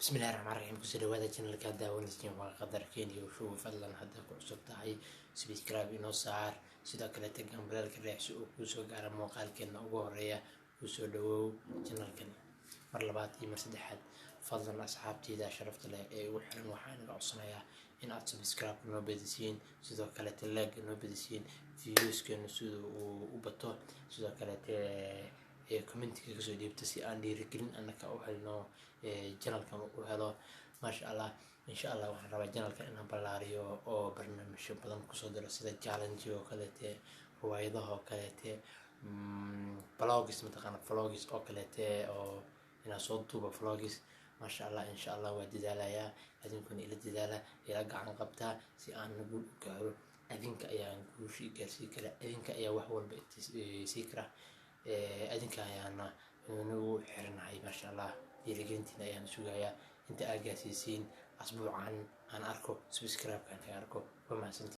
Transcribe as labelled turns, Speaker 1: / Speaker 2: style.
Speaker 1: بسم الله الرحمن الرحيم كسر هذا channel ka daawanaysiin waa qadar Kenya oo show fadlan hadda ku cusub tahay subscribe inoo saar sidoo kale tagan balaalka reexsi oo ku soo gaara muuqaalkeena ugu horeeya ku soo dhawow channelkan mar labaad iyo mar saddexaad fadlan asxaabtayda sharafta leh ee ugu xiran waxaan uga codsanayaa in aad subscribe noo bedisiin sidoo kale like noo bedisiin videoskeena sidoo u bato sidoo kale commentiga kasoo dhiibta si aan dhiirigelin annaka u helno channelkan u helo maasha Allah insha Allah waxaan rabaa channelkan inaan ballaariyo oo barnaamijyo badan kusoo diro sida challenge oo kale riwaayadaha oo kale vlogs mataqaana vlogs oo kale oo inaan soo duubo vlogs maasha Allah insha Allah waa dadaalayaa adinkuna ila dadaala ila gacan qabtaa si aan nagu gaaro adinka ayaan guushi gaarsiin kara adinka ayaa wax walba sii kara adinka ayaana nagu xirnahay maasha Allah dhiirigelintiina ayaan sugayaa inta aad gaarsiisiin asbuucan aan arko subscribe kan ka arko waa mahadsantihiin